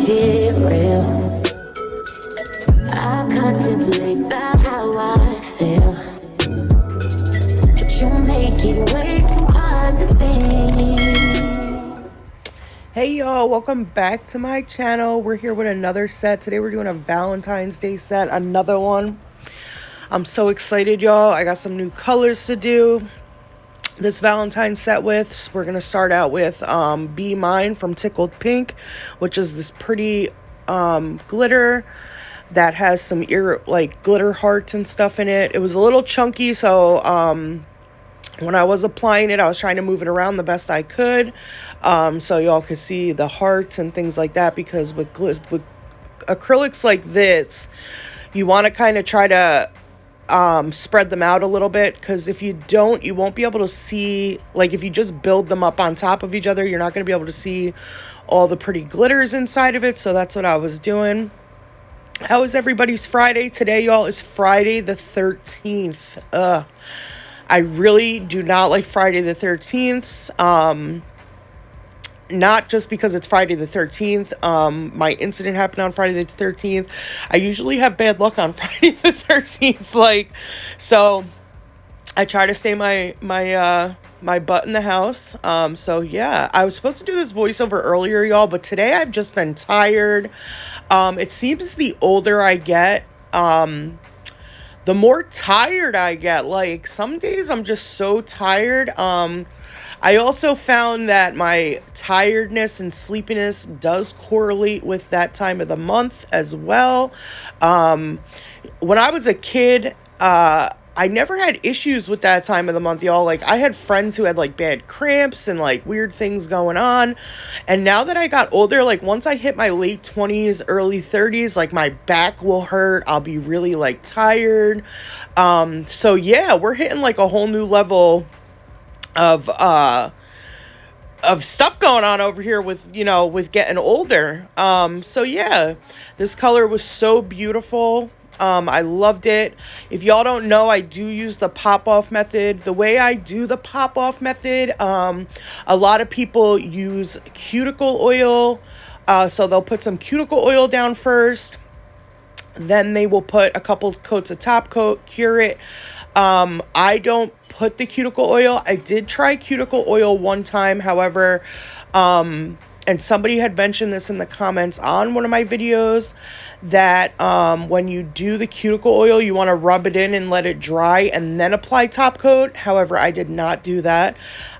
shit real. I contemplate about how I feel, but you make it way too hard to think. Hey y'all, welcome back to my channel. We're here with another set. Today we're doing a Valentine's Day set, another one. I'm so excited, y'all. I got some new colors to do this Valentine set with. So we're gonna start out with Be Mine from Tickled Pink, which is this pretty glitter that has some glitter hearts and stuff in it. It was a little chunky, so when I was applying it, I was trying to move it around the best I could, so y'all could see the hearts and things like that, because with acrylics like this, you want to kind of try to spread them out a little bit, because if you don't, you won't be able to see, like if you just build them up on top of each other, you're not going to be able to see all the pretty glitters inside of it. So that's what I was doing. How is everybody's Friday? Today, y'all, is Friday the 13th. I really do not like Friday the 13th. Not just because it's Friday the 13th. My incident happened on Friday the 13th. I usually have bad luck on Friday the 13th. So I try to stay my butt in the house. So yeah, I was supposed to do this voiceover earlier, y'all, but today I've just been tired. It seems the older I get, the more tired I get. Like, some days I'm just so tired. I also found that my tiredness and sleepiness does correlate with that time of the month as well. When I was a kid, I never had issues with that time of the month, y'all. Like, I had friends who had like bad cramps and like weird things going on. And now that I got older, like once I hit my late 20s, early 30s, like my back will hurt. I'll be really like tired. So yeah, we're hitting like a whole new level of stuff going on over here with, with getting older. So yeah, this color was so beautiful. I loved it. If y'all don't know, I do use the pop-off method. The way I do the pop-off method, a lot of people use cuticle oil. So they'll put some cuticle oil down first. Then they will put a couple coats of top coat, cure it. I don't put the cuticle oil. I did try cuticle oil one time, however, and somebody had mentioned this in the comments on one of my videos, that when you do the cuticle oil, you want to rub it in and let it dry and then apply top coat. However, I did not do that.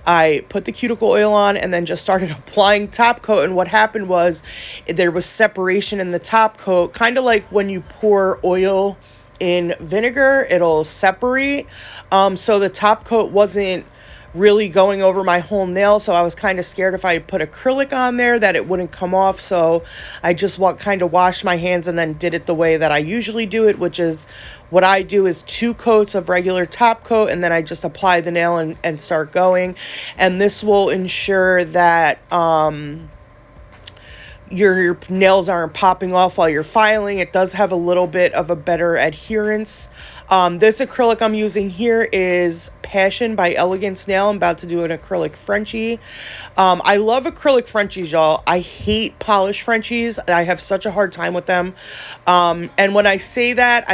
I put the cuticle oil on and then just started applying top coat, and what happened was there was separation in the top coat, kind of like when you pour oil in vinegar, it'll separate. So the top coat wasn't really going over my whole nail, so I was kind of scared if I put acrylic on there that it wouldn't come off. So I just kind of washed my hands and then did it the way that I usually do it, which is what I do is 2 coats of regular top coat, and then I just apply the nail and start going. And this will ensure that your nails aren't popping off while you're filing. It does have a little bit of a better adherence. This acrylic I'm using here is Passion by Elegance Nail. I'm about to do an acrylic Frenchie. I love acrylic Frenchies, y'all. I hate polished Frenchies. I have such a hard time with them. And when I say that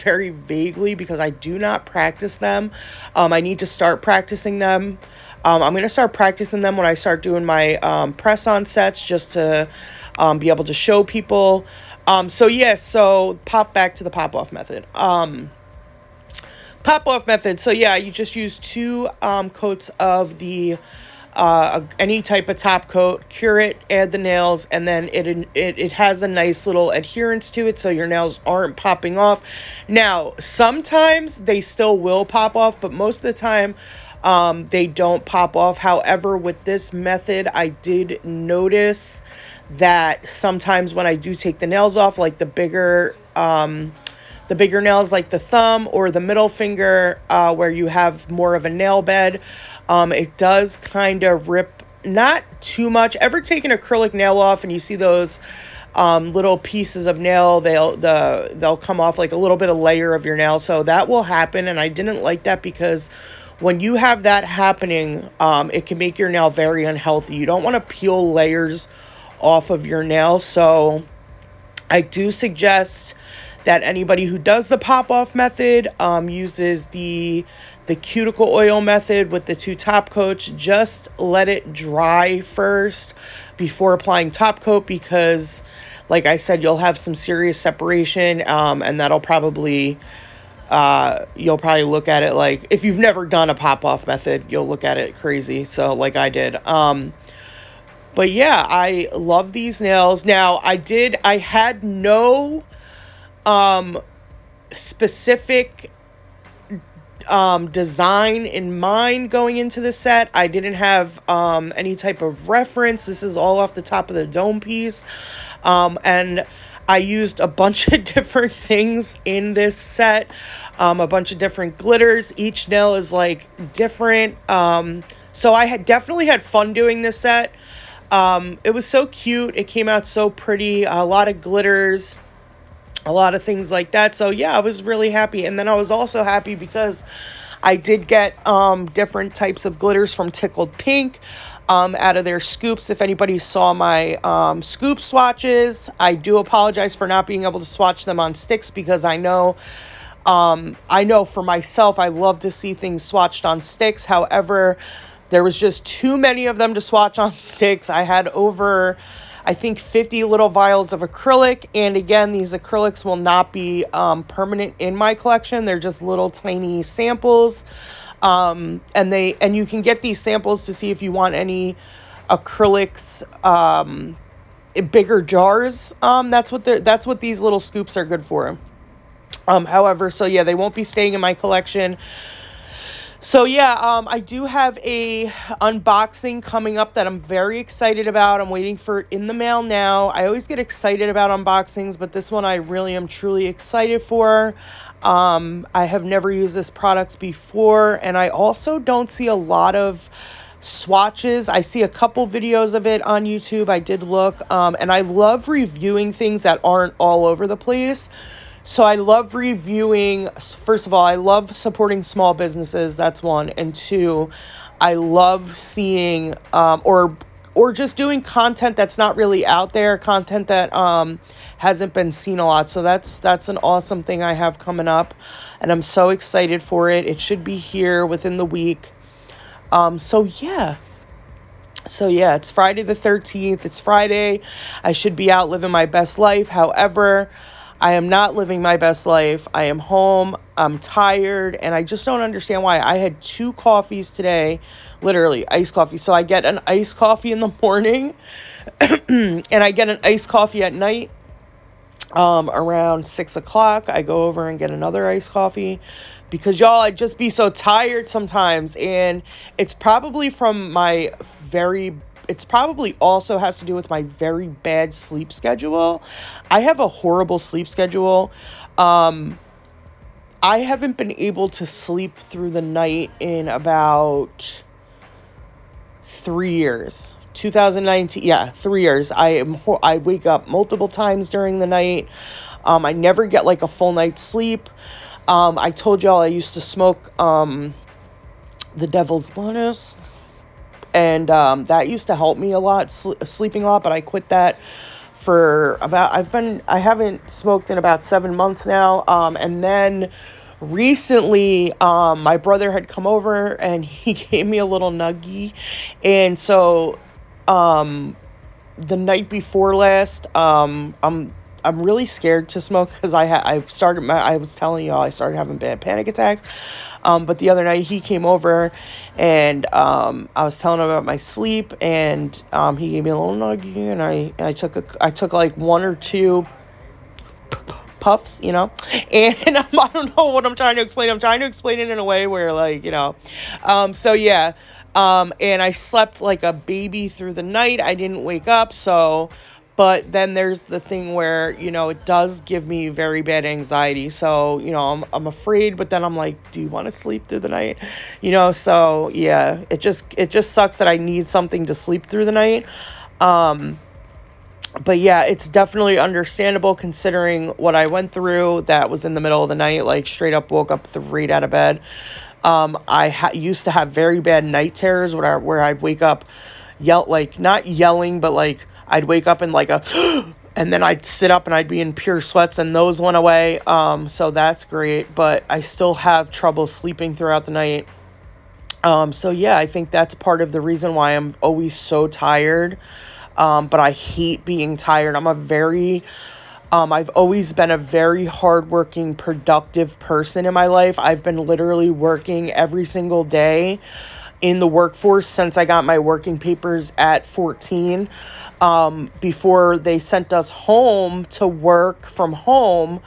very vaguely, because I do not practice them. I need to start practicing them. I'm going to start practicing them when I start doing my press-on sets, just to be able to show people. So back to the pop-off method. Pop-off method. So yeah, you just use 2 coats of the any type of top coat, cure it, add the nails, and then it has a nice little adherence to it, so your nails aren't popping off. Now, sometimes they still will pop off, but most of the time they don't pop off. However, with this method, I did notice that sometimes when I do take the nails off, like the bigger nails, like the thumb or the middle finger, where you have more of a nail bed, it does kind of rip, not too much. Ever taken acrylic nail off and you see those little pieces of nail, they'll come off like a little bit of layer of your nail. So that will happen, and I didn't like that, because when you have that happening, it can make your nail very unhealthy. You don't want to peel layers off of your nail. So I do suggest that anybody who does the pop-off method uses the cuticle oil method with the 2 top coats. Just let it dry first before applying top coat, because like I said, you'll have some serious separation, and that'll probably you'll probably look at it like, if you've never done a pop-off method, you'll look at it crazy. So like I did. But yeah, I love these nails. Now I had no specific design in mind going into the set. I didn't have any type of reference. This is all off the top of the dome piece. And I used a bunch of different things in this set. A bunch of different glitters. Each nail is like different. So I definitely had fun doing this set. It was so cute. It came out so pretty. A lot of glitters, a lot of things like that. So yeah, I was really happy. And then I was also happy because I did get different types of glitters from Tickled Pink out of their scoops. If anybody saw my scoop swatches, I do apologize for not being able to swatch them on sticks, because I know for myself, I love to see things swatched on sticks. However, there was just too many of them to swatch on sticks. I had over, I think, 50 little vials of acrylic. And again, these acrylics will not be permanent in my collection. They're just little tiny samples. And you can get these samples to see if you want any acrylics in bigger jars. That's what these little scoops are good for. However, so yeah, they won't be staying in my collection. So yeah, I do have a unboxing coming up that I'm very excited about. I'm waiting for it in the mail now. I always get excited about unboxings, but this one I really am truly excited for. I have never used this product before, and I also don't see a lot of swatches. I see a couple videos of it on YouTube. I did look, and I love reviewing things that aren't all over the place. So I love reviewing. First of all, I love supporting small businesses. That's one. And two, I love seeing or just doing content that's not really out there, content that hasn't been seen a lot. So that's an awesome thing I have coming up, and I'm so excited for it. It should be here within the week. So yeah, it's Friday the 13th. It's Friday. I should be out living my best life. However, I am not living my best life. I am home. I'm tired, and I just don't understand why. I had 2 coffees today, literally iced coffee. So I get an iced coffee in the morning and I get an iced coffee at night. Around 6 o'clock, I go over and get another iced coffee, because y'all, I just be so tired sometimes. And it's probably it's probably also has to do with my very bad sleep schedule. I have a horrible sleep schedule. I haven't been able to sleep through the night in about 3 years. 2019, yeah, 3 years. I wake up multiple times during the night. I never get like a full night's sleep. I told y'all I used to smoke the devil's lettuce, and that used to help me a lot, sleeping a lot, but I quit that for I haven't smoked in about 7 months now. And then recently, my brother had come over and he gave me a little nuggie. And so, the night before last, I'm really scared to smoke, because I was telling y'all I started having bad panic attacks. But the other night he came over, and I was telling him about my sleep, and he gave me a little nuggie, and I took like 1 or 2 puffs, and I don't know what I'm trying to explain. I'm trying to explain it in a way where, like, so yeah, and I slept like a baby through the night. I didn't wake up, so. But then there's the thing where, it does give me very bad anxiety. So, I'm afraid, but then I'm like, do you want to sleep through the night? So yeah, it just sucks that I need something to sleep through the night. But yeah, it's definitely understandable considering what I went through. That was in the middle of the night, like straight up woke up right out of bed. I used to have very bad night terrors where I'd wake up, like not yelling, but like I'd wake up in like a and then I'd sit up and I'd be in pure sweats, and those went away. So that's great, but I still have trouble sleeping throughout the night. So yeah, I think that's part of the reason why I'm always so tired. But I hate being tired. I've always been a very hardworking, productive person in my life. I've been literally working every single day in the workforce since I got my working papers at 14. Before they sent us home to work from home,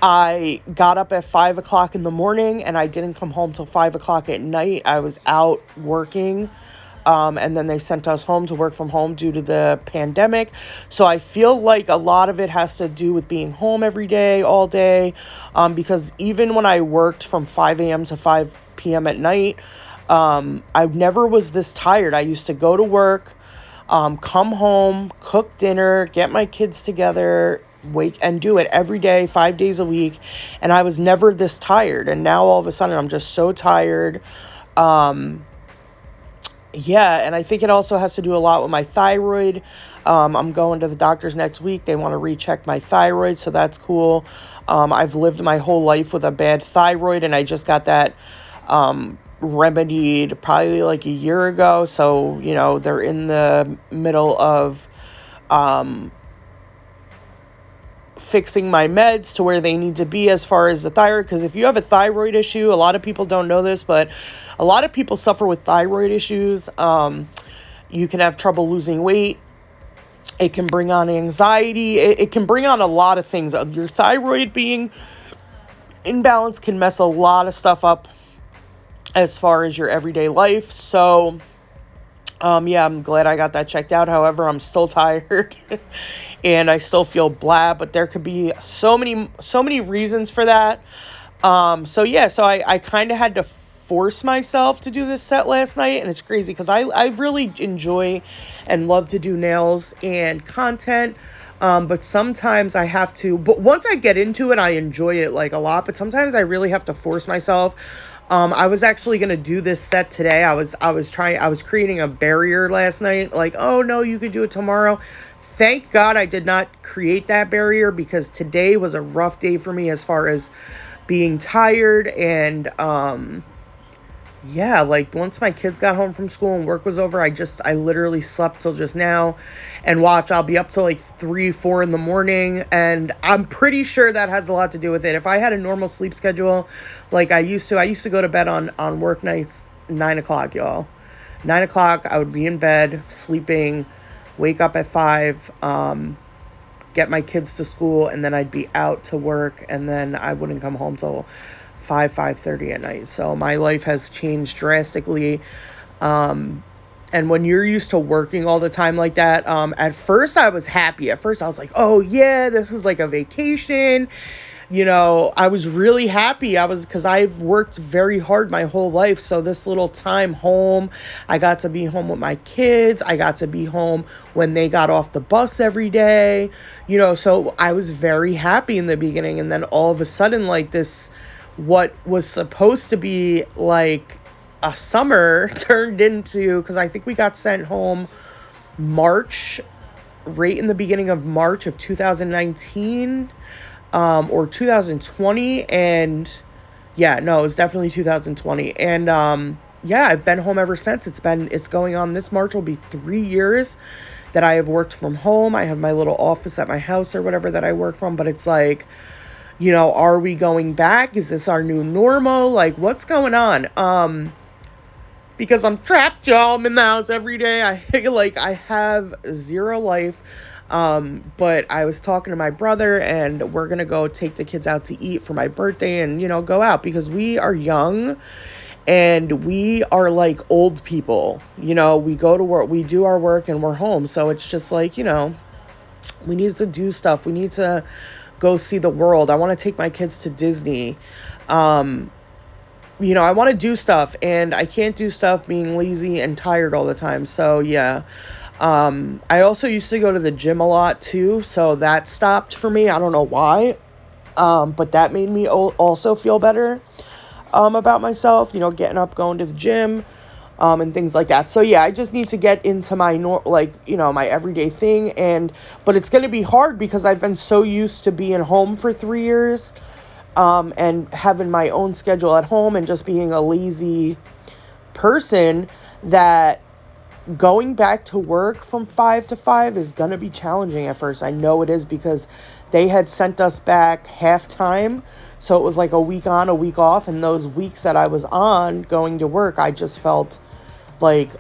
I got up at 5 o'clock in the morning, and I didn't come home till 5 o'clock at night. I was out working. And then they sent us home to work from home due to the pandemic. So I feel like a lot of it has to do with being home every day, all day. Because even when I worked from 5 a.m. to 5 p.m. at night, I never was this tired. I used to go to work, come home, cook dinner, get my kids together, wake and do it every day, 5 days a week. And I was never this tired. And now all of a sudden I'm just so tired. Yeah, and I think it also has to do a lot with my thyroid. I'm going to the doctor's next week. They want to recheck my thyroid, so that's cool. I've lived my whole life with a bad thyroid, and I just got that remedied probably like a year ago. So, you know, they're in the middle of fixing my meds to where they need to be as far as the thyroid. Because if you have a thyroid issue, a lot of people don't know this, but a lot of people suffer with thyroid issues. You can have trouble losing weight. It can bring on anxiety. It can bring on a lot of things. Your thyroid being imbalanced can mess a lot of stuff up as far as your everyday life. So, yeah, I'm glad I got that checked out. However, I'm still tired and I still feel blah, but there could be so many reasons for that. So yeah, so I kind of had to force myself to do this set last night, and it's crazy because I really enjoy and love to do nails and content. But sometimes I have to, but once I get into it, I enjoy it like a lot, but sometimes I really have to force myself. I was actually going to do this set today. I was creating a barrier last night. Like, oh no, you could do it tomorrow. Thank God I did not create that barrier, because today was a rough day for me as far as being tired. And, yeah, like once my kids got home from school and work was over, I literally slept till just now, and watch, I'll be up till like 3-4 in the morning. And I'm pretty sure that has a lot to do with it. If I had a normal sleep schedule, like I used to go to bed on work nights, 9 o'clock, y'all. 9 o'clock, I would be in bed, sleeping, wake up at 5, get my kids to school, and then I'd be out to work, and then I wouldn't come home till 5:30 at night. So my life has changed drastically. And when you're used to working all the time like that, at first I was happy. At first I was like, oh yeah, this is like a vacation. You know, I was really happy. Because I've worked very hard my whole life. So this little time home, I got to be home with my kids. I got to be home when they got off the bus every day. You know, so I was very happy in the beginning. And then all of a sudden, like this, what was supposed to be like a summer turned into, because I think we got sent home right in the beginning of March of 2019. Or 2020, and yeah, no, it was definitely 2020. And yeah, I've been home ever since. It's going on, this March will be 3 years that I have worked from home. I have my little office at my house or whatever that I work from, but it's like, you know, are we going back? Is this our new normal? Like, what's going on? Because I'm trapped, y'all. I'm in the house every day. I have zero life. But I was talking to my brother, and we're going to go take the kids out to eat for my birthday and, you know, go out, because we are young and we are like old people. You know, we go to work, we do our work, and we're home. So it's just like, you know, we need to do stuff. We need to go see the world. I want to take my kids to Disney. You know, I want to do stuff, and I can't do stuff being lazy and tired all the time. So yeah. I also used to go to the gym a lot too, so that stopped for me. I don't know why, but that made me also feel better about myself, you know, getting up, going to the gym. and things like that. So yeah, I just need to get into my my everyday thing, but it's going to be hard because I've been so used to being home for 3 years, and having my own schedule at home and just being a lazy person, that going back to work from 5 to 5 is going to be challenging at first. I know it is, because they had sent us back half time. So it was like a week on, a week off. And those weeks that I was on going to work, I just felt like,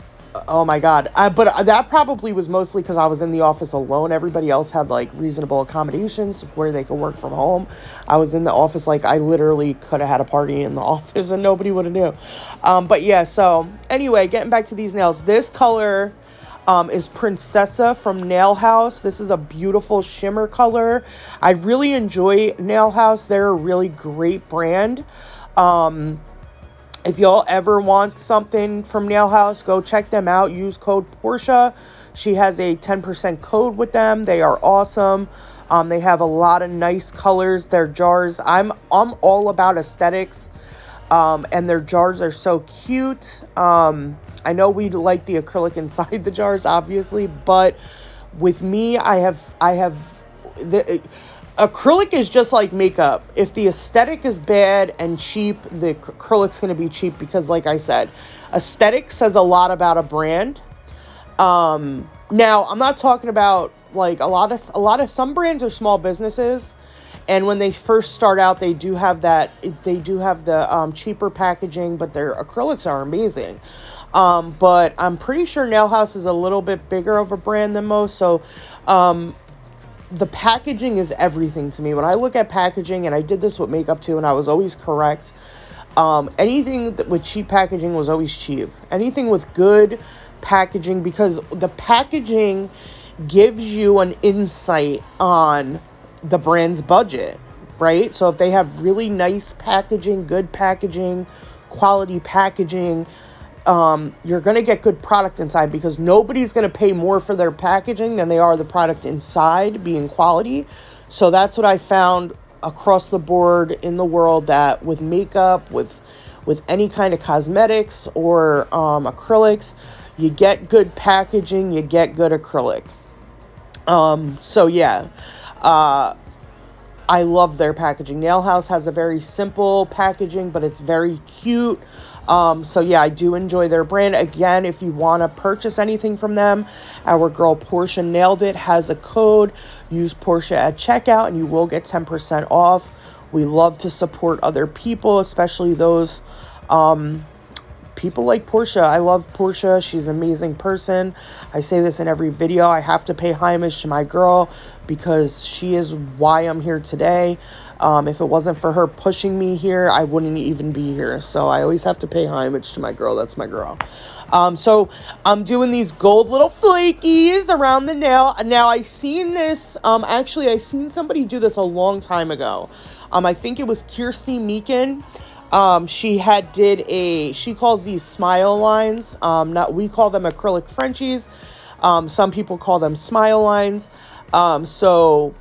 oh my God. But that probably was mostly because I was in the office alone. Everybody else had like reasonable accommodations where they could work from home. I was in the office, like I literally could have had a party in the office and nobody would have knew. But yeah, so anyway, getting back to these nails. This color is Princessa from NAILZ. This is a beautiful shimmer color. I really enjoy NAILZ. They're a really great brand. If y'all ever want something from NAILZ, go check them out. Use code Portia. She has a 10% code with them. They are awesome. They have a lot of nice colors. Their jars, I'm all about aesthetics. And their jars are so cute. I know we like the acrylic inside the jars, obviously, but with me, acrylic is just like makeup. If the aesthetic is bad and cheap, the acrylic's going to be cheap, because like I said, aesthetic says a lot about a brand. Now I'm not talking about like some brands are small businesses, and when they first start out, they do have the cheaper packaging, but their acrylics are amazing. But I'm pretty sure NAILZ is a little bit bigger of a brand than most. So, the packaging is everything to me. When I look at packaging, and I did this with makeup too, and I was always correct. Anything with cheap packaging was always cheap. Anything with good packaging, because the packaging gives you an insight on the brand's budget, right? So if they have really nice packaging, good packaging, quality packaging, you're going to get good product inside, because nobody's going to pay more for their packaging than they are the product inside being quality. So that's what I found across the board in the world, that with makeup, with any kind of cosmetics or acrylics, you get good packaging, you get good acrylic. So yeah, I love their packaging. NAILZ has a very simple packaging, but it's very cute. So yeah, I do enjoy their brand. Again, if you want to purchase anything from them, our girl Portia Nailed It has a code. Use Portia at checkout and you will get 10% off. We love to support other people, especially those people like Portia. I love Portia. She's an amazing person. I say this in every video. I have to pay homage to my girl, because she is why I'm here today. If it wasn't for her pushing me here, I wouldn't even be here. So I always have to pay homage to my girl. That's my girl. So I'm doing these gold little flakies around the nail. Now I seen this, actually I seen somebody do this a long time ago. I think it was Kirsty Meakin. She calls these smile lines. We call them acrylic Frenchies. Some people call them smile lines. So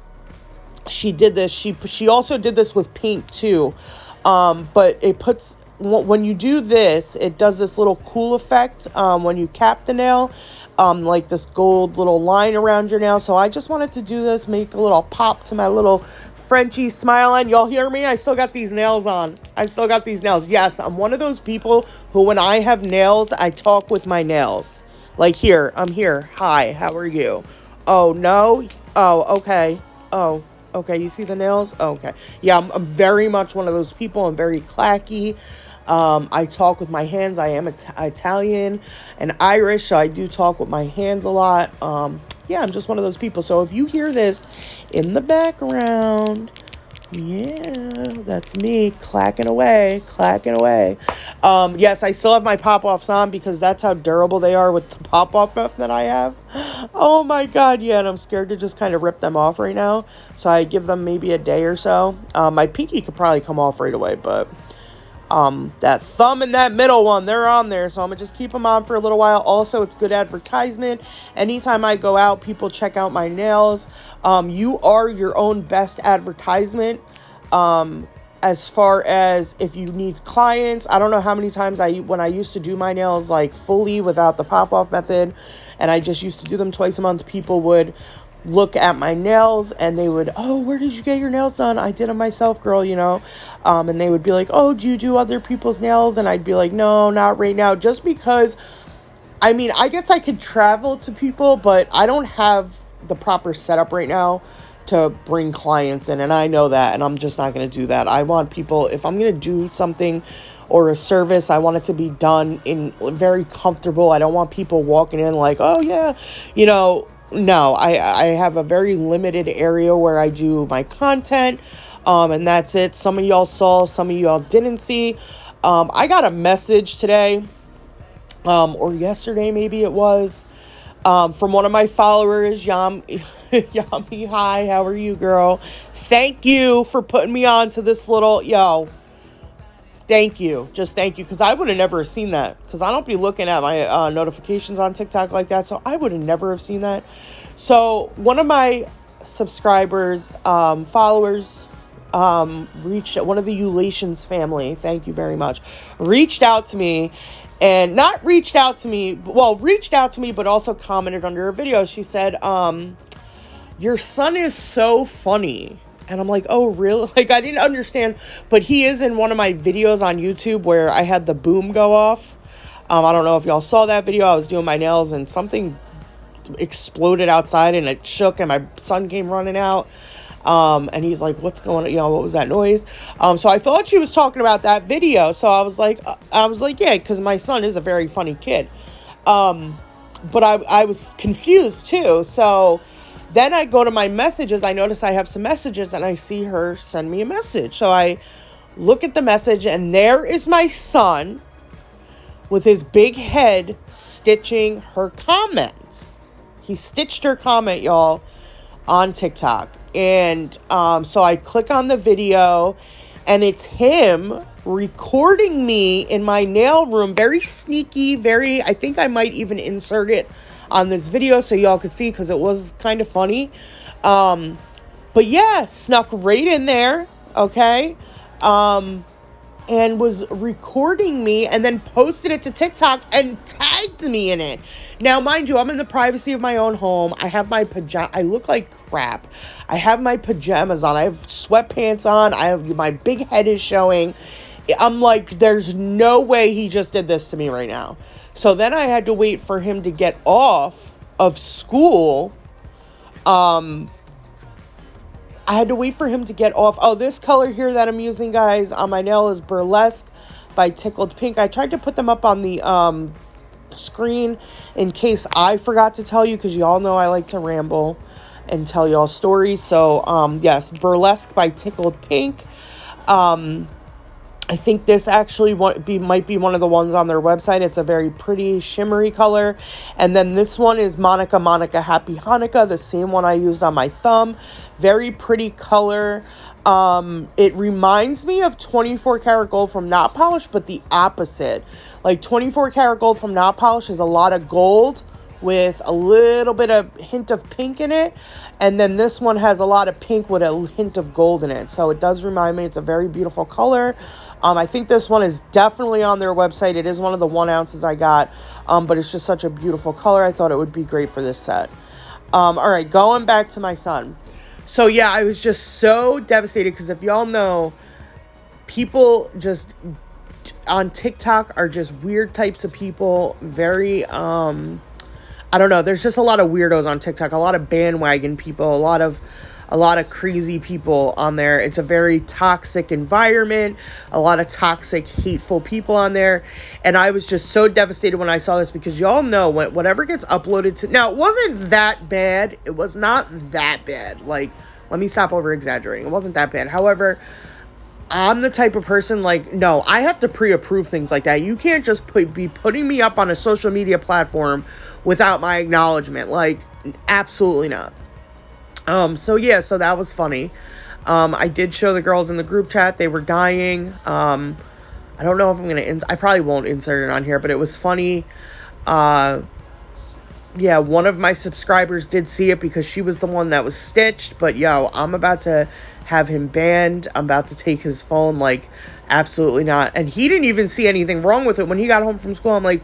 she did this. She also did this with paint too. But when you do this, it does this little cool effect, when you cap the nail, like this gold little line around your nail. So I just wanted to do this, make a little pop to my little Frenchie smile line. Y'all hear me? I still got these nails on. Yes, I'm one of those people who, when I have nails, I talk with my nails. Like, here, I'm here. Hi, how are you? Oh, no? Oh, okay. Oh, okay. You see the nails? Oh, okay. Yeah, I'm very much one of those people. I'm very clacky. I talk with my hands. I am Italian and Irish, so I do talk with my hands a lot. Yeah, I'm just one of those people. So if you hear this in the background, yeah, that's me clacking away. Yes, I still have my pop-offs on, because that's how durable they are with the pop-off that I have. Oh my God, yeah, and I'm scared to just kind of rip them off right now. So I give them maybe a day or so. My pinky could probably come off right away, but that thumb and that middle one, they're on there, so I'm gonna just keep them on for a little while. Also, it's good advertisement. Anytime I go out, people check out my nails. You are your own best advertisement. as far as if you need clients, I don't know how many times when I used to do my nails like fully without the pop-off method, and I just used to do them twice a month, people would look at my nails and they would, oh, where did you get your nails done? I did them myself, girl, you know. And they would be like, oh, do you do other people's nails? And I'd be like, no, not right now, just because, I mean, I guess I could travel to people, but I don't have the proper setup right now to bring clients in, and I know that, and I'm just not going to do that. I want people, if I'm going to do something or a service, I want it to be done in very comfortable. I don't want people walking in like, oh yeah, you know. No, I have a very limited area where I do my content, and that's it. Some of y'all saw, some of y'all didn't see. I got a message today, or yesterday maybe it was, from one of my followers, Yami, hi, how are you, girl? Thank you for putting me on to this little, thank you. Just thank you, because I would have never seen that, because I don't be looking at my notifications on TikTok like that, so I would have never have seen that. So one of my subscribers, followers, reached, one of the Eulations family, thank you very much, reached out to me. And not reached out to me, well, reached out to me, but also commented under a video. She said, your son is so funny. And I'm like, oh, really? Like, I didn't understand. But he is in one of my videos on YouTube where I had the boom go off. I don't know if y'all saw that video. I was doing my nails and something exploded outside and it shook and my son came running out. And he's like, what's going on? You know, what was that noise? So I thought she was talking about that video. So I was like, yeah, because my son is a very funny kid. But I was confused too. So then I go to my messages. I notice I have some messages and I see her send me a message. So I look at the message and there is my son with his big head stitching her comments. He stitched her comment, y'all, on TikTok. And so I click on the video and it's him recording me in my nail room. Very sneaky, I think I might even insert it on this video so y'all could see, because it was kind of funny. But yeah, snuck right in there, okay? And was recording me and then posted it to TikTok and tagged me in it. Now, mind you, I'm in the privacy of my own home. I have my pajamas. I look like crap. I have my pajamas on. I have sweatpants on. My big head is showing. I'm like, there's no way he just did this to me right now. So then I had to wait for him to get off of school. I had to wait for him to get off. Oh, this color here that I'm using, guys, on my nail is Burlesque by Tickled Pink. I tried to put them up on the screen in case I forgot to tell you, because y'all know I like to ramble and tell y'all stories. So, yes, Burlesque by Tickled Pink. I think this actually might be one of the ones on their website. It's a very pretty shimmery color. And then this one is Monica Happy Hanukkah, the same one I used on my thumb. Very pretty color. It reminds me of 24 karat gold from Not Polish, but the opposite. Like 24 karat gold from Not Polish is a lot of gold with a little bit of hint of pink in it. And then this one has a lot of pink with a hint of gold in it. So it does remind me, it's a very beautiful color. I think this one is definitely on their website. It is one of the 1 ounces I got, but it's just such a beautiful color. I thought it would be great for this set. All right, going back to my son. So yeah, I was just so devastated because if y'all know, people just on TikTok are just weird types of people. Very, I don't know. There's just a lot of weirdos on TikTok, a lot of bandwagon people, a lot of crazy people on there. It's a very toxic environment, a lot of toxic, hateful people on there. And I was just so devastated when I saw this, because y'all know whatever gets uploaded to, now it wasn't that bad. It was not that bad. Like, let me stop over exaggerating. It wasn't that bad. However, I'm the type of person, like, no, I have to pre-approve things like that. You can't just be putting me up on a social media platform without my acknowledgement. Like, absolutely not. So yeah, so that was funny. I did show the girls in the group chat. They were dying. I don't know if I'm going to, I probably won't insert it on here, but it was funny. yeah, one of my subscribers did see it because she was the one that was stitched. But yo, I'm about to have him banned. I'm about to take his phone. Like, absolutely not. And he didn't even see anything wrong with it. When he got home from school, I'm like,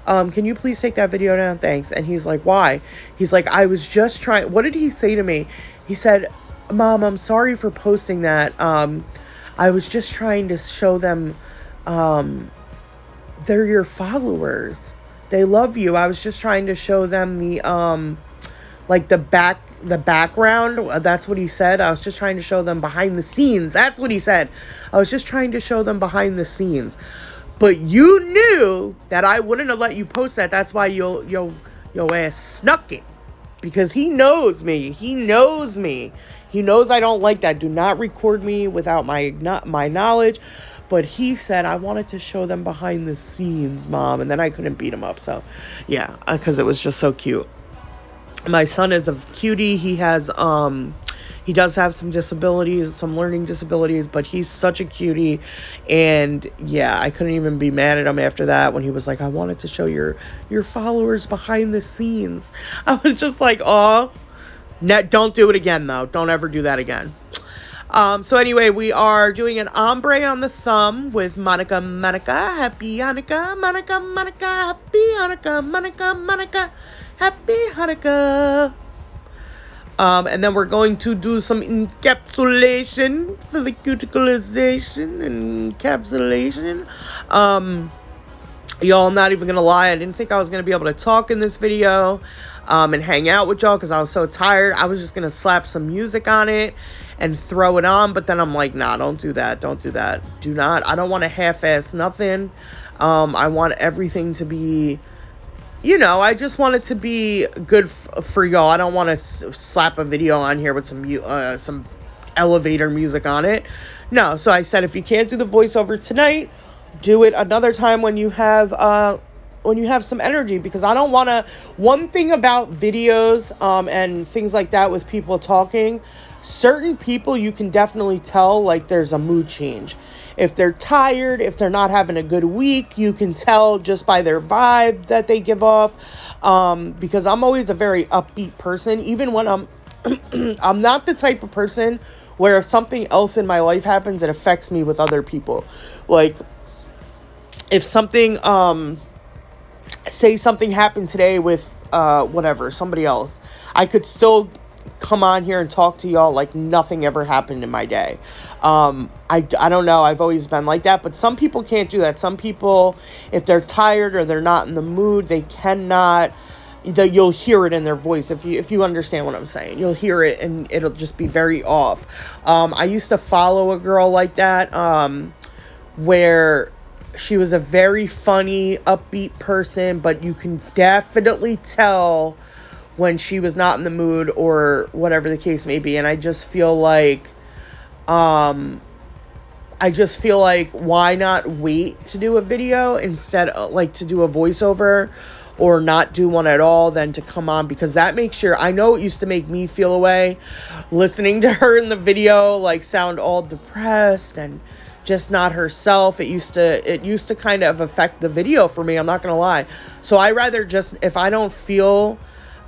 can you please take that video down? Thanks. And he's like, why? He's like, I was just trying. What did he say to me? He said, Mom, I'm sorry for posting that. I was just trying to show them they're your followers. They love you. I was just trying to show them the like the background. That's what he said. I was just trying to show them behind the scenes. That's what he said. I was just trying to show them behind the scenes. But you knew that I wouldn't have let you post that. That's why your ass snuck it. Because he knows me. He knows me. He knows I don't like that. Do not record me without my knowledge. But he said, I wanted to show them behind the scenes, Mom. And then I couldn't beat him up. So, yeah, because it was just so cute. My son is a cutie. He has, he does have some disabilities, some learning disabilities. But he's such a cutie. And, yeah, I couldn't even be mad at him after that when he was like, I wanted to show your followers behind the scenes. I was just like, aw. Don't do it again, though. Don't ever do that again. So anyway, we are doing an ombre on the thumb with Monica, happy Hanukkah, Monica, happy Hanukkah, Monica, happy Hanukkah. And then we're going to do some encapsulation for the cuticleization and encapsulation. Y'all, I'm not even gonna lie, I didn't think I was gonna be able to talk in this video and hang out with y'all because I was so tired. I was just gonna slap some music on it and throw it on, but then I'm like, nah, don't do that. Don't do that. Do not. I don't want to half-ass nothing. I want everything to be, you know, I just want it to be good for y'all. I don't want to slap a video on here with some elevator music on it. No, so I said, if you can't do the voiceover tonight, do it another time when you have some energy, because I don't want to. One thing about videos and things like that with people talking, certain people you can definitely tell like there's a mood change. If they're tired, if they're not having a good week, you can tell just by their vibe that they give off. Because I'm always a very upbeat person, even when I'm not the type of person where if something else in my life happens, it affects me with other people. Like, if something, say something happened today with, whatever, somebody else, I could still come on here and talk to y'all like nothing ever happened in my day. I don't know. I've always been like that, but some people can't do that. Some people, if they're tired or they're not in the mood, they cannot, you'll hear it in their voice. If you understand what I'm saying, you'll hear it and it'll just be very off. I used to follow a girl like that, where she was a very funny, upbeat person, but you can definitely tell when she was not in the mood or whatever the case may be. And I just feel like, why not wait to do a video instead of like to do a voiceover or not do one at all than to come on, because that makes sure, I know it used to make me feel away listening to her in the video, like sound all depressed and just not herself. It used to kind of affect the video for me. I'm not going to lie. So I rather just, if I don't feel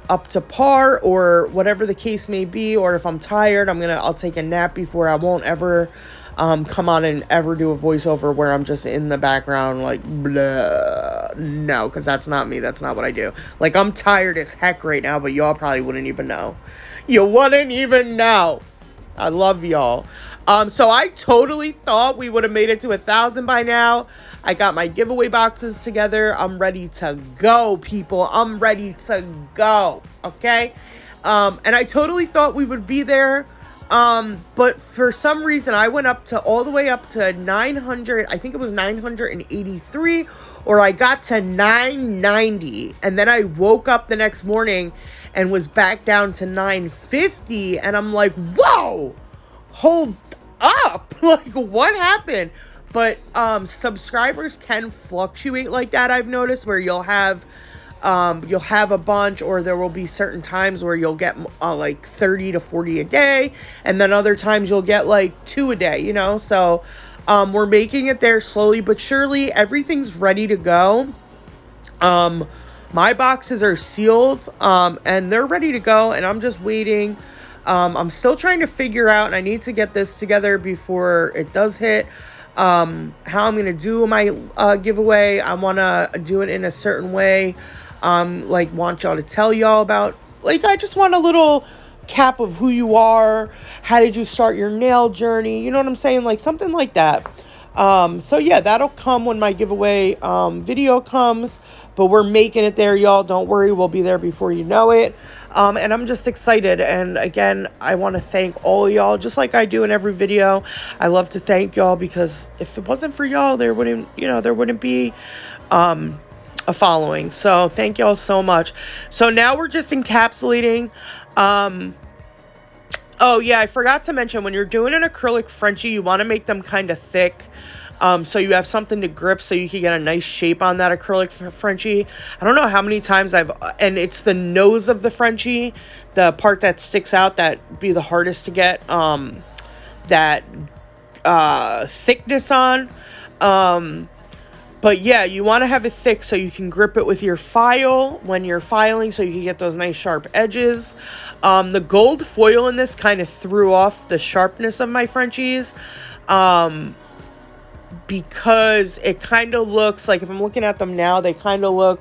up to par or whatever the case may be, or if I'm tired, I'll take a nap before. I won't ever come on and ever do a voiceover where I'm just in the background like blah. No, because that's not me. That's not what I do. Like, I'm tired as heck right now, but y'all probably wouldn't even know. You wouldn't even know. I love y'all. So I totally thought we would have made it to 1,000 by now. I got my giveaway boxes together. I'm ready to go, people. I'm ready to go. Okay. And I totally thought we would be there. But for some reason I went all the way up to 900. I think it was 983, or I got to 990. And then I woke up the next morning and was back down to 950. And I'm like, whoa, hold up. Like, what happened? But subscribers can fluctuate like that. I've noticed where you'll have a bunch, or there will be certain times where you'll get like 30 to 40 a day, and then other times you'll get like 2 a day, you know. So we're making it there slowly but surely. Everything's ready to go. My boxes are sealed, and they're ready to go, and I'm just waiting. I'm still trying to figure out, and I need to get this together before it does hit, how I'm going to do my giveaway. I want to do it in a certain way. Like, want y'all to tell y'all about, like, I just want a little cap of who you are. How did you start your nail journey? You know what I'm saying? Like, something like that. So yeah, that'll come when my giveaway video comes, but we're making it there, y'all. Don't worry, we'll be there before you know it. And I'm just excited. And again, I want to thank all of y'all, just like I do in every video. I love to thank y'all, because if it wasn't for y'all, there wouldn't be a following. So thank y'all so much. So now we're just encapsulating. Oh yeah, I forgot to mention, when you're doing an acrylic Frenchie, you want to make them kind of thick. So you have something to grip, so you can get a nice shape on that acrylic Frenchie. I don't know how many times and it's the nose of the Frenchie, the part that sticks out, that be the hardest to get that thickness on. But yeah, you want to have it thick so you can grip it with your file when you're filing, so you can get those nice sharp edges. The gold foil in this kind of threw off the sharpness of my Frenchies. Because it kind of looks like, if I'm looking at them now, they don't look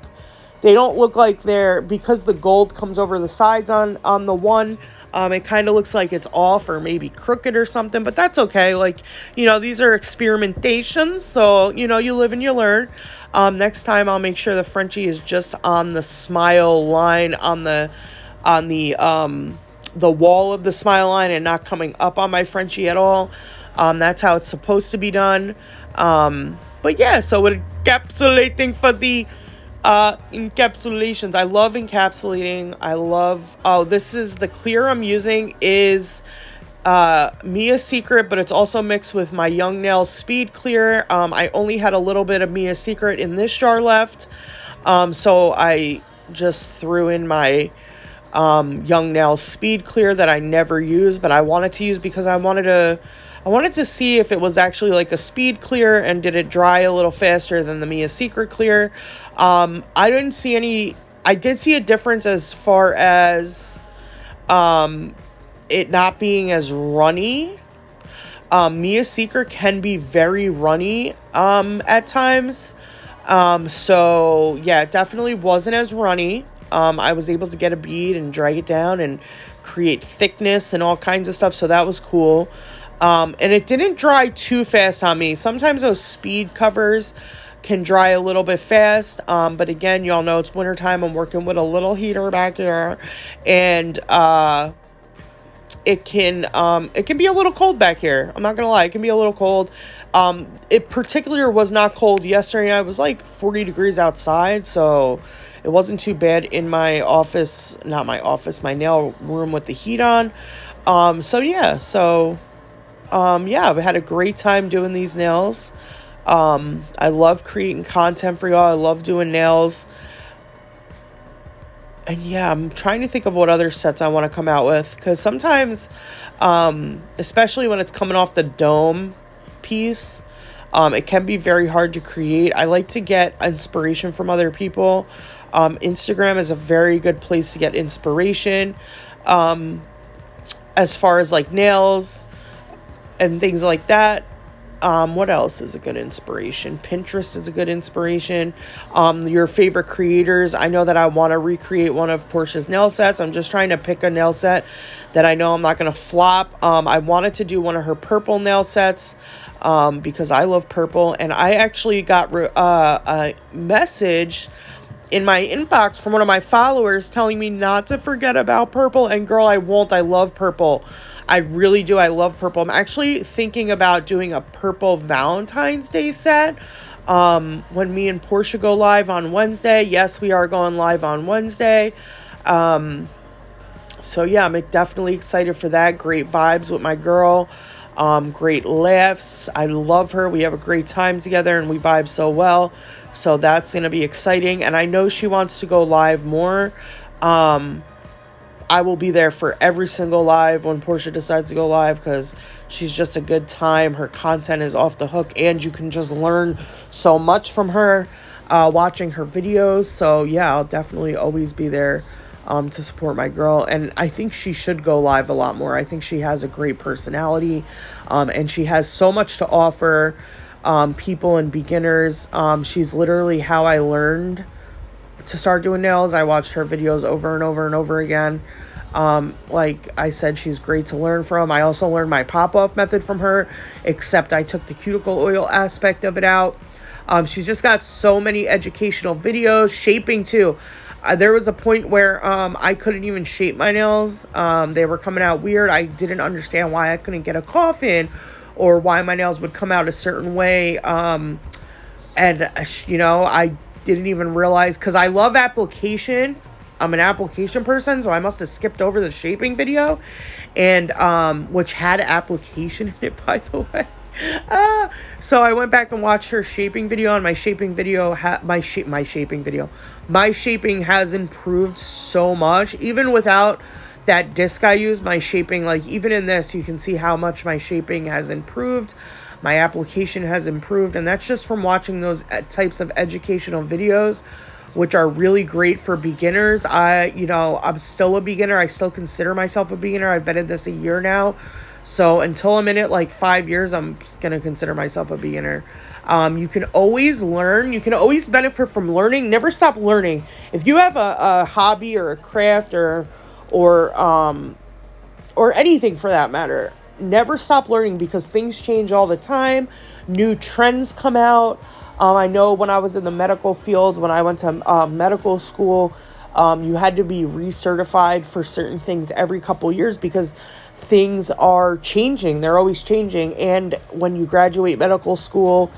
like they're, because the gold comes over the sides on the one, it kind of looks like it's off or maybe crooked or something, but that's okay. Like, these are experimentations, so, you live and you learn. Next time I'll make sure the Frenchie is just on the smile line, on the wall of the smile line, and not coming up on my Frenchie at all. That's how it's supposed to be done. But yeah, so we're encapsulating for the encapsulations. I love encapsulating. This is the clear I'm using is Mia's Secret, but it's also mixed with my Young Nails Speed Clear. I only had a little bit of Mia's Secret in this jar left, so I just threw in my Young Nails Speed Clear that I never use, but I wanted to use because I wanted to see if it was actually like a speed clear, and did it dry a little faster than the Mia's Secret clear. I didn't see any. I did see a difference as far as it not being as runny. Mia's Secret can be very runny at times. So yeah, it definitely wasn't as runny. I was able to get a bead and drag it down and create thickness and all kinds of stuff, so that was cool. And it didn't dry too fast on me. Sometimes those speed covers can dry a little bit fast, but again, y'all know it's wintertime. I'm working with a little heater back here, and it can be a little cold back here. I'm not gonna lie, it can be a little cold. It particularly was not cold yesterday. I was like 40 degrees outside, so it wasn't too bad in my office, my nail room with the heat on. I've had a great time doing these nails. I love creating content for y'all. I love doing nails. And yeah, I'm trying to think of what other sets I want to come out with, because sometimes, especially when it's coming off the dome piece, it can be very hard to create. I like to get inspiration from other people. Instagram is a very good place to get inspiration, as far as like nails and things like that. What else is a good inspiration? Pinterest is a good inspiration. Your favorite creators. I know that I want to recreate one of Portia's nail sets. I'm just trying to pick a nail set that I know I'm not going to flop. I wanted to do one of her purple nail sets, because I love purple. And I actually got a message in my inbox from one of my followers telling me not to forget about purple. And girl, I won't. I love purple. I really do. I love purple. I'm actually thinking about doing a purple Valentine's Day set when me and Portia go live on Wednesday. Yes, we are going live on Wednesday. So yeah, I'm definitely excited for that. Great vibes with my girl. Great laughs. I love her. We have a great time together and we vibe so well. So that's going to be exciting. And I know she wants to go live more. I will be there for every single live when Portia decides to go live, because she's just a good time. Her content is off the hook, and you can just learn so much from her. watching her videos. So yeah, I'll definitely always be there to support my girl. And I think she should go live a lot more. I think she has a great personality, and she has so much to offer people and beginners. She's literally how I learned to start doing nails. I watched her videos over and over and over again. Like I said, she's great to learn from. I also learned my pop-off method from her, except I took the cuticle oil aspect of it out. She's just got so many educational videos. Shaping too. There was a point where I couldn't even shape my nails. They were coming out weird. I didn't understand why I couldn't get a coffin, or why my nails would come out a certain way. And you know, I didn't even realize, because I love application. I'm an application person, so I must have skipped over the shaping video, and which had application in it, by the way. So I went back and watched her shaping video, and my shaping has improved so much. Even without that disc I use, my shaping, like even in this, you can see how much my shaping has improved. My application has improved, and that's just from watching those types of educational videos, which are really great for beginners. I'm still a beginner. I still consider myself a beginner. I've been in this a year now. So until I'm in it like 5 years, I'm going to consider myself a beginner. You can always learn. You can always benefit from learning. Never stop learning. If you have a hobby or a craft or anything for that matter, never stop learning, because things change all the time. New trends come out. I know when I was in the medical field, when I went to medical school, you had to be recertified for certain things every couple years, because things are changing. They're always changing. And when you graduate medical school,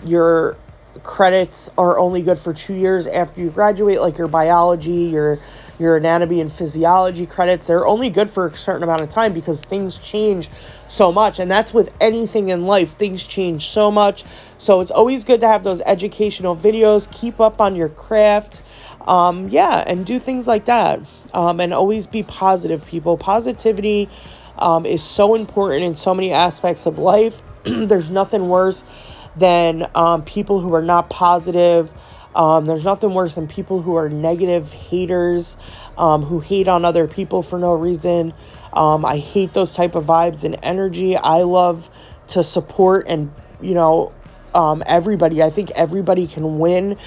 your credits are only good for 2 years after you graduate, like your biology, your anatomy and physiology credits. They're only good for a certain amount of time, because things change so much. And that's with anything in life. Things change so much. So it's always good to have those educational videos. Keep up on your craft. And do things like that. And always be positive, people. Positivity is so important in so many aspects of life. There's nothing worse than people who are not positive. There's nothing worse than people who are negative haters, who hate on other people for no reason. I hate those type of vibes and energy. I love to support and, everybody. I think everybody can win,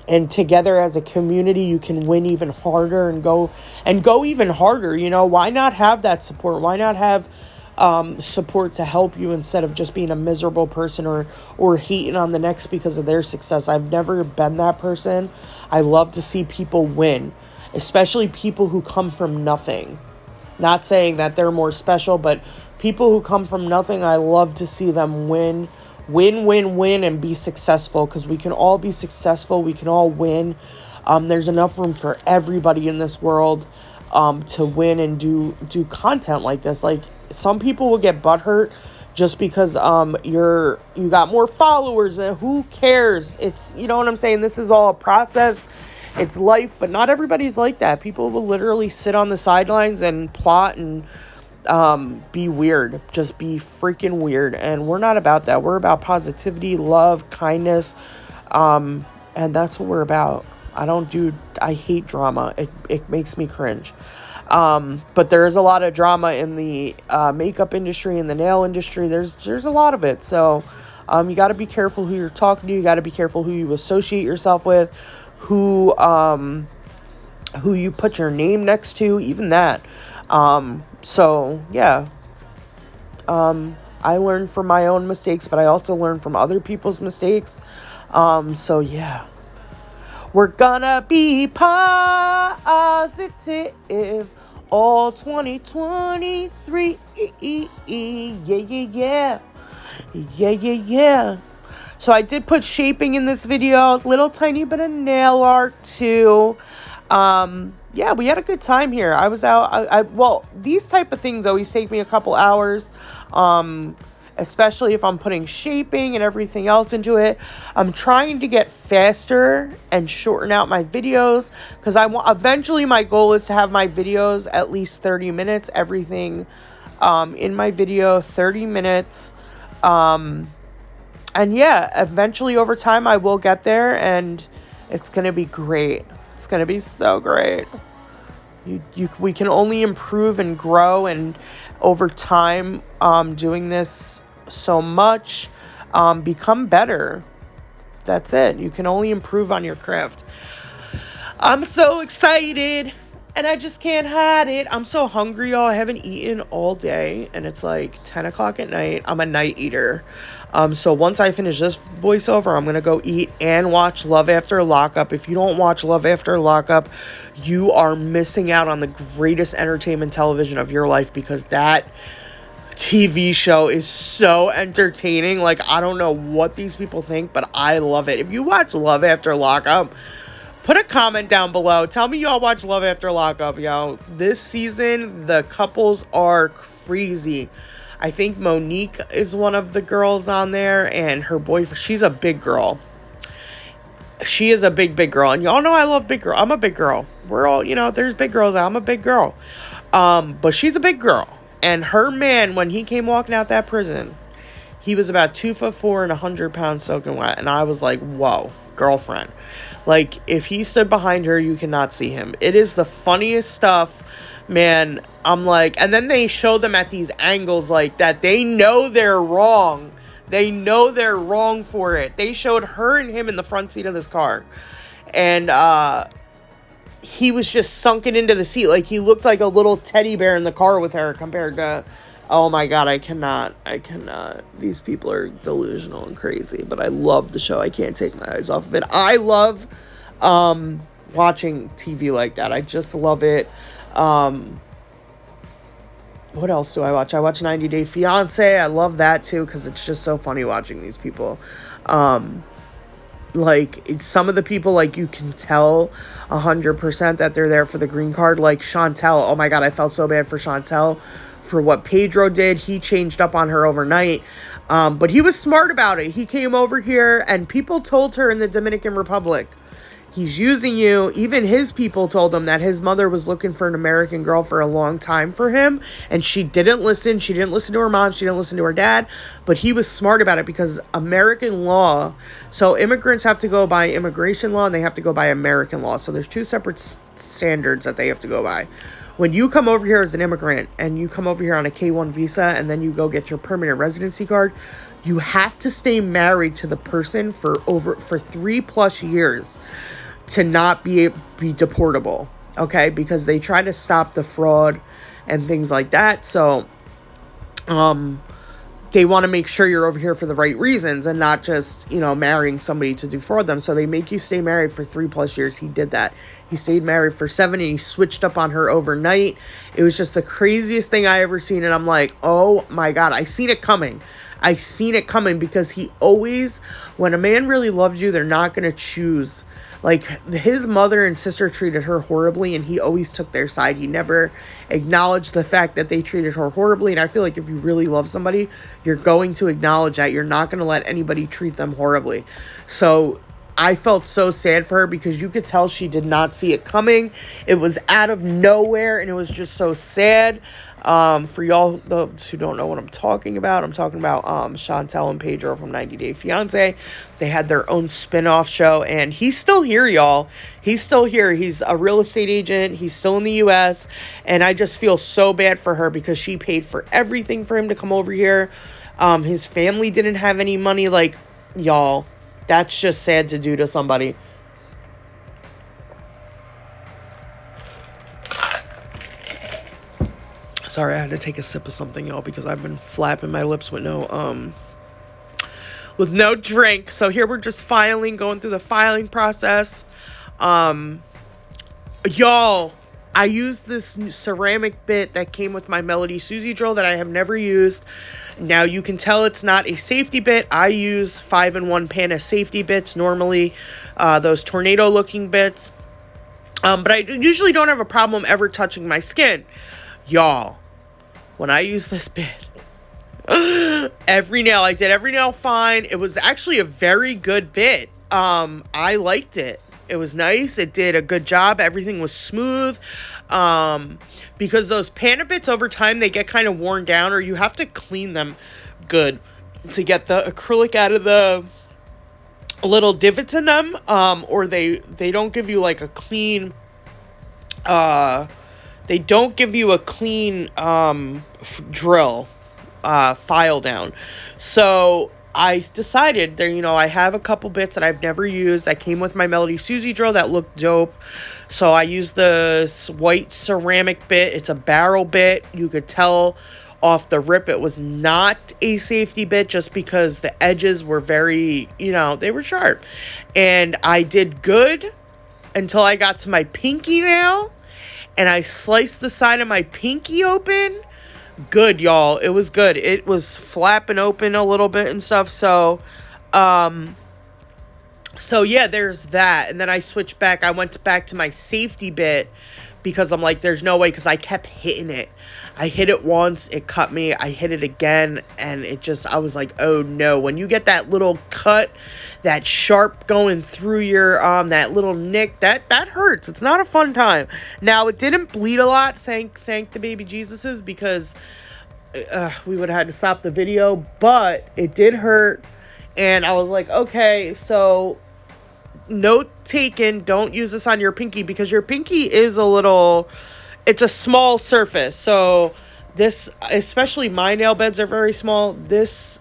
and together as a community, you can win even harder and go even harder. Why not have that support? Why not have support to help you, instead of just being a miserable person or hating on the next because of their success? I've never been that person. I love to see people win, especially people who come from nothing. Not saying that they're more special, but people who come from nothing, I love to see them win, and be successful, because we can all be successful. We can all win. There's enough room for everybody in this world to win and do content like this. Like, some people will get butthurt just because you got more followers, and who cares? It's, you know what I'm saying? This is all a process. It's life, but not everybody's like that. People will literally sit on the sidelines and plot and be weird. Just be freaking weird. And we're not about that. We're about positivity, love, kindness. And that's what we're about. I hate drama. It makes me cringe. But there is a lot of drama in the makeup industry and the nail industry. There's a lot of it. So you got to be careful who you're talking to. You got to be careful who you associate yourself with, who you put your name next to, even that. So yeah, I learned from my own mistakes, but I also learned from other people's mistakes. So yeah, we're gonna be positive all 2023. Yeah. So I did put shaping in this video, little tiny bit of nail art too. Yeah, we had a good time here. I was out. Well, these type of things always take me a couple hours, especially if I'm putting shaping and everything else into it. I'm trying to get faster and shorten out my videos, because eventually my goal is to have my videos at least 30 minutes. Everything in my video, 30 minutes. And yeah, eventually over time I will get there, and it's going to be great. It's going to be so great. We can only improve and grow, and over time, doing this so much, become better. That's it. You can only improve on your craft. I'm so excited, and I just can't hide it. I'm so hungry, y'all. I haven't eaten all day, and it's like 10 o'clock at night. I'm a night eater. So once I finish this voiceover, I'm going to go eat and watch Love After Lockup. If you don't watch Love After Lockup, you are missing out on the greatest entertainment television of your life, because that TV show is so entertaining. Like, I don't know what these people think, but I love it. If you watch Love After Lockup, put a comment down below. Tell me y'all watch Love After Lockup, yo. This season, the couples are crazy. I think Monique is one of the girls on there, and her boyfriend, she's a big girl. She is a big girl. And y'all know I love big girl. I'm a big girl. We're all, there's big girls. I'm a big girl. But she's a big girl. And her man, when he came walking out that prison, he was about 2'4" and 100 pounds soaking wet. And I was like, whoa, girlfriend. Like, if he stood behind her, you cannot see him. It is the funniest stuff, man. I'm like, and then they show them at these angles like that. They know they're wrong. They know they're wrong for it. They showed her and him in the front seat of this car. And he was just sunken into the seat. Like, he looked like a little teddy bear in the car with her compared to, oh my God, I cannot. These people are delusional and crazy. But I love the show. I can't take my eyes off of it. I love watching TV like that. I just love it. What else do I watch? I watch 90 Day Fiance. I love that too, because it's just so funny watching these people. Like, some of the people, like, you can tell 100% that they're there for the green card. Like Chantel. Oh my God, I felt so bad for Chantel for what Pedro did. He changed up on her overnight. But he was smart about it. He came over here, and people told her in the Dominican Republic, he's using you. Even his people told him that his mother was looking for an American girl for a long time for him. And she didn't listen. She didn't listen to her mom. She didn't listen to her dad. But he was smart about it, because American law. So immigrants have to go by immigration law, and they have to go by American law. So there's two separate standards that they have to go by. When you come over here as an immigrant, and you come over here on a K-1 visa, and then you go get your permanent residency card, you have to stay married to the person for 3+ years to not be deportable, okay? Because they try to stop the fraud and things like that. So, they want to make sure you're over here for the right reasons and not just, marrying somebody to defraud them. So they make you stay married for 3+ years. He did that. He stayed married for 7, and he switched up on her overnight. It was just the craziest thing I ever seen. And I'm like, oh my God, I seen it coming. Because he always, when a man really loves you, they're not going to choose. Like, his mother and sister treated her horribly, and he always took their side. He never acknowledged the fact that they treated her horribly. And I feel like if you really love somebody, you're going to acknowledge that. You're not going to let anybody treat them horribly. So I felt so sad for her, because you could tell she did not see it coming. It was out of nowhere, and it was just so sad. For y'all those who don't know what I'm talking about Chantel and Pedro from 90 Day Fiance. They had their own spin-off show, and he's still here, y'all. He's still here. He's a real estate agent. He's still in the U.S., and I just feel so bad for her, because she paid for everything for him to come over here. His family didn't have any money. Like, y'all, that's just sad to do to somebody. Sorry, I had to take a sip of something, y'all, because I've been flapping my lips with no drink. So here we're just going through the filing process. Y'all, I used this ceramic bit that came with my Melody Susie drill that I have never used. Now, you can tell it's not a safety bit. I use 5-in-1 Pana safety bits normally, those tornado looking bits. But I usually don't have a problem ever touching my skin. Y'all, when I use this bit, I did every nail fine. It was actually a very good bit. I liked it. It was nice. It did a good job. Everything was smooth. Because those Pana bits over time, they get kind of worn down, or you have to clean them good. to get the acrylic out of the little divots in them, or they don't give you like a clean, they don't give you a clean drill file down. So I decided there, I have a couple bits that I've never used that came with my Melody Susie drill that looked dope. So I used the white ceramic bit. It's a barrel bit. You could tell off the rip it was not a safety bit just because the edges were very, they were sharp. And I did good until I got to my pinky nail and I sliced the side of my pinky open. Good, y'all. It was good. It was flapping open a little bit and stuff. So yeah, there's that. And then I switched back. I went back to my safety bit because I'm like, there's no way, because I kept hitting it. I hit it once, it cut me. I hit it again, and I was like, oh no. When you get that little cut, that sharp going through your, that little nick, that hurts. It's not a fun time. Now, it didn't bleed a lot, thank the baby Jesuses, because we would have had to stop the video, but it did hurt. And I was like, okay, so note taken, don't use this on your pinky, because your pinky is it's a small surface. So this, especially my nail beds are very small. This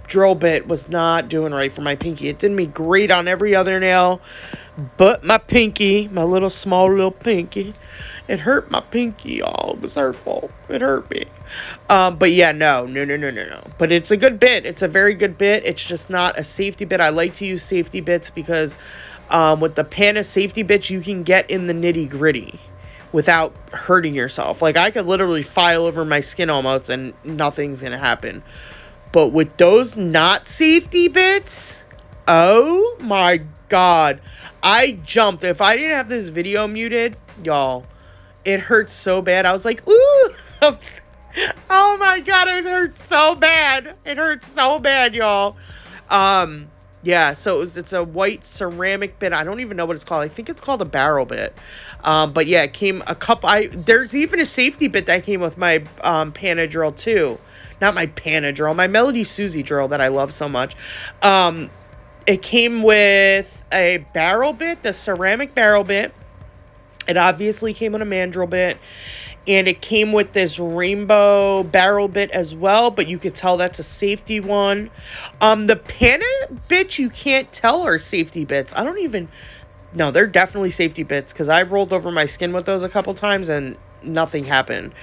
drill bit was not doing right for my pinky. It did me great on every other nail, but my pinky, my small little pinky, it hurt my pinky, y'all. It was her fault. It hurt me. But yeah, no. But it's a good bit. It's a very good bit. It's just not a safety bit. I like to use safety bits because with the pan of safety bits, you can get in the nitty gritty without hurting yourself. Like, I could literally file over my skin almost and nothing's gonna happen. But with those not safety bits, oh my God. I jumped. If I didn't have this video muted, y'all, it hurts so bad. I was like, ooh. Oh my God, it hurts so bad. It hurts so bad, y'all. Yeah, so it's a white ceramic bit. I don't even know what it's called. I think it's called a barrel bit. But yeah, it came a couple. There's even a safety bit that came with my Pana drill too. Not my Pana drill, my Melody Susie drill that I love so much. It came with a barrel bit, the ceramic barrel bit. It obviously came with a mandrel bit. And it came with this rainbow barrel bit as well, but you could tell that's a safety one. The Pana bits, you can't tell are safety bits. No, they're definitely safety bits, because I've rolled over my skin with those a couple times and nothing happened.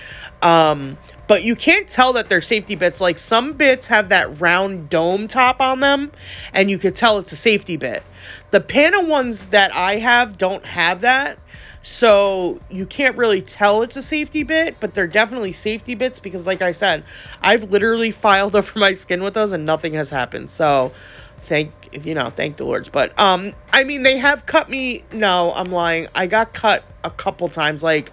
But you can't tell that they're safety bits. Like, some bits have that round dome top on them, and you could tell it's a safety bit. The Pana ones that I have don't have that. So you can't really tell it's a safety bit, but they're definitely safety bits because, like I said, I've literally filed over my skin with those and nothing has happened. So thank the Lord. But I mean, they have cut me. No, I'm lying. I got cut a couple times. Like,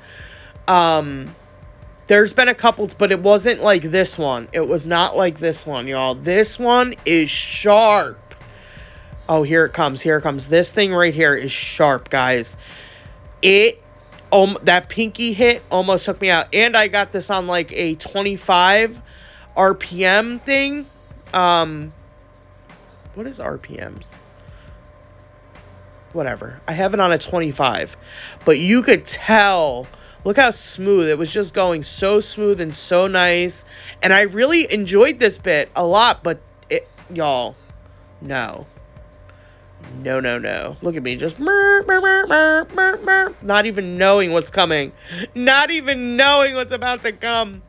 there's been a couple, but it wasn't like this one. It was not like this one, y'all. This one is sharp. Oh, here it comes. Here it comes. This thing right here is sharp, guys. That pinky hit almost took me out. And I got this on like a 25 RPM thing. What is RPMs? Whatever. I have it on a 25. But you could tell. Look how smooth. It was just going so smooth and so nice. And I really enjoyed this bit a lot. But y'all, no. No. Look at me, just not even knowing what's coming. Not even knowing what's about to come.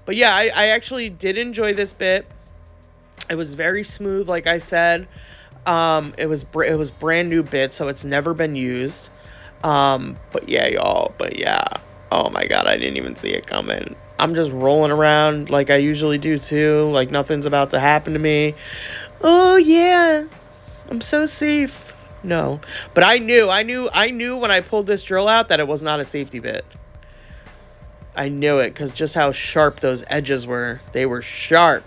But yeah, I actually did enjoy this bit. It was very smooth, like I said. It was brand new bit, so it's never been used. But yeah, y'all. But yeah. Oh my God, I didn't even see it coming. I'm just rolling around like I usually do too. Like nothing's about to happen to me. Oh yeah. I'm so safe. No. But I knew when I pulled this drill out that it was not a safety bit. I knew it because just how sharp those edges were. They were sharp.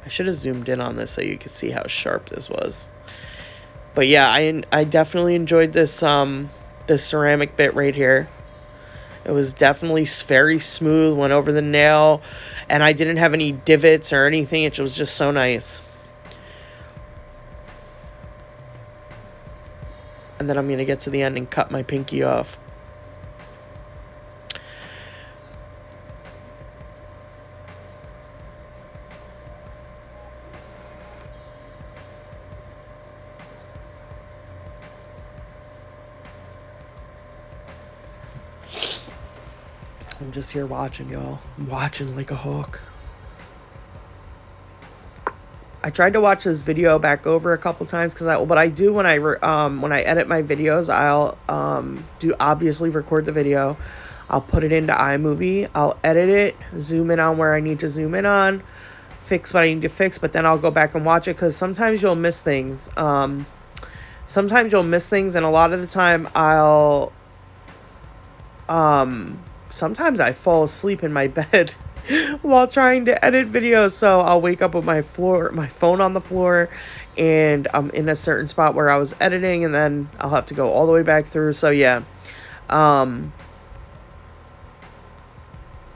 I should have zoomed in on this so you could see how sharp this was. But yeah, I definitely enjoyed this this ceramic bit right here. It was definitely very smooth, went over the nail. And I didn't have any divots or anything. It was just so nice. And then I'm going to get to the end and cut my pinky off. I'm just here watching, y'all. I'm watching like a hawk. I tried to watch this video back over a couple times because what I do when I edit my videos, I'll obviously record the video. I'll put it into iMovie. I'll edit it, zoom in on where I need to zoom in on, fix what I need to fix, but then I'll go back and watch it because sometimes you'll miss things. Sometimes you'll miss things, and a lot of the time sometimes I fall asleep in my bed while trying to edit videos. So I'll wake up with my phone on the floor, and I'm in a certain spot where I was editing, and then I'll have to go all the way back through. So yeah.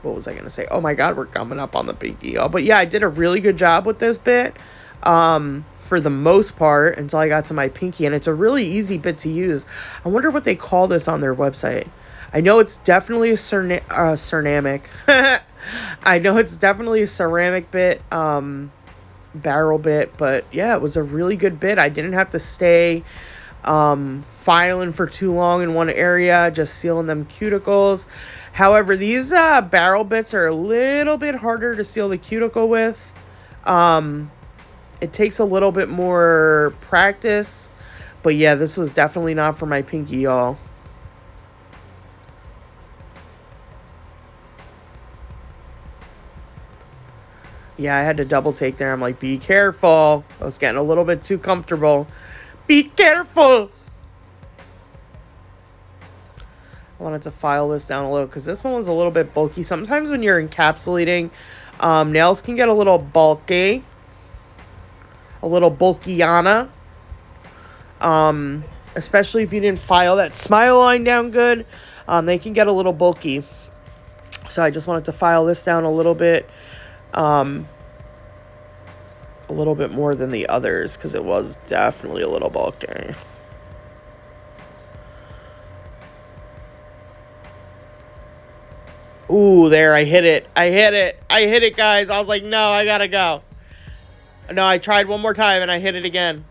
What was I going to say? Oh my God, we're coming up on the pinky. Oh, but yeah, I did a really good job with this bit. For the most part, until I got to my pinky, and it's a really easy bit to use. I wonder what they call this on their website. I know it's definitely a ceramic. I know it's definitely a ceramic bit, barrel bit, but yeah, it was a really good bit. I didn't have to stay filing for too long in one area, just sealing them cuticles. However, these barrel bits are a little bit harder to seal the cuticle with. It takes a little bit more practice, but yeah, this was definitely not for my pinky, y'all. Yeah, I had to double take there. I'm like, be careful. I was getting a little bit too comfortable. Be careful. I wanted to file this down a little because this one was a little bit bulky. Sometimes when you're encapsulating, nails can get a little bulky. A little bulkiana. Especially if you didn't file that smile line down good. They can get a little bulky. So I just wanted to file this down a little bit. A little bit more than the others because it was definitely a little bulky. Ooh, there, I hit it. I hit it, guys. I was like, no, I gotta go. No, I tried one more time and I hit it again.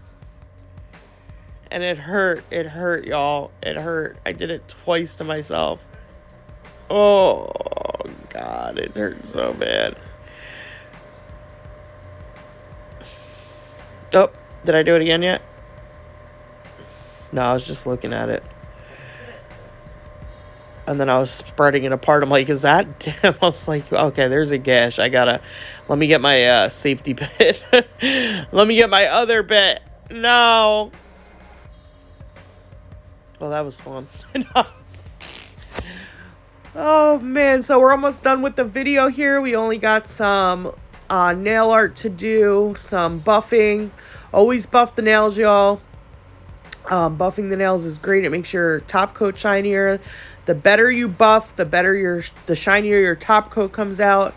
And it hurt. It hurt, y'all. It hurt. I did it twice to myself. Oh, God, it hurt so bad. Oh, did I do it again yet? No, I was just looking at it. And then I was spreading it apart. I'm like, is that damn? I was like, okay, there's a gash. Let me get my safety bit. Let me get my other bit. No. Well, that was fun. No. Oh, man. So we're almost done with the video here. We only got some nail art to do, some buffing. Always buff the nails, y'all. Buffing the nails is great. It makes your top coat shinier. The better you buff, the shinier your top coat comes out.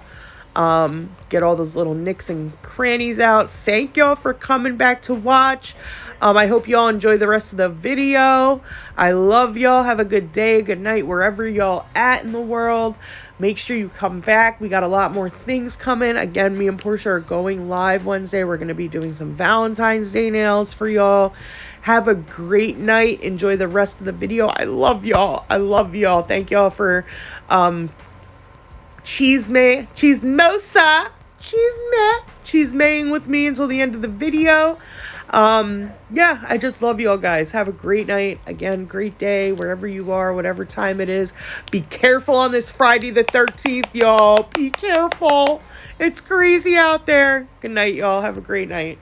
Get all those little nicks and crannies out. Thank y'all for coming back to watch. I hope y'all enjoy the rest of the video. I love y'all. Have a good day, good night, wherever y'all at in the world. Make sure you come back. We got a lot more things coming. Again, me and Portia are going live Wednesday. We're going to be doing some Valentine's Day nails for y'all. Have a great night. Enjoy the rest of the video. I love y'all. I love y'all. Thank y'all for cheesemaying with me until the end of the video. Yeah, I just love y'all guys. Have a great night. Again, great day wherever you are, whatever time it is. Be careful on this Friday the 13th, y'all. Be careful. It's crazy out there. Good night, y'all. Have a great night.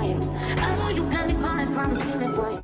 for you. I know you got me falling from the ceiling for you.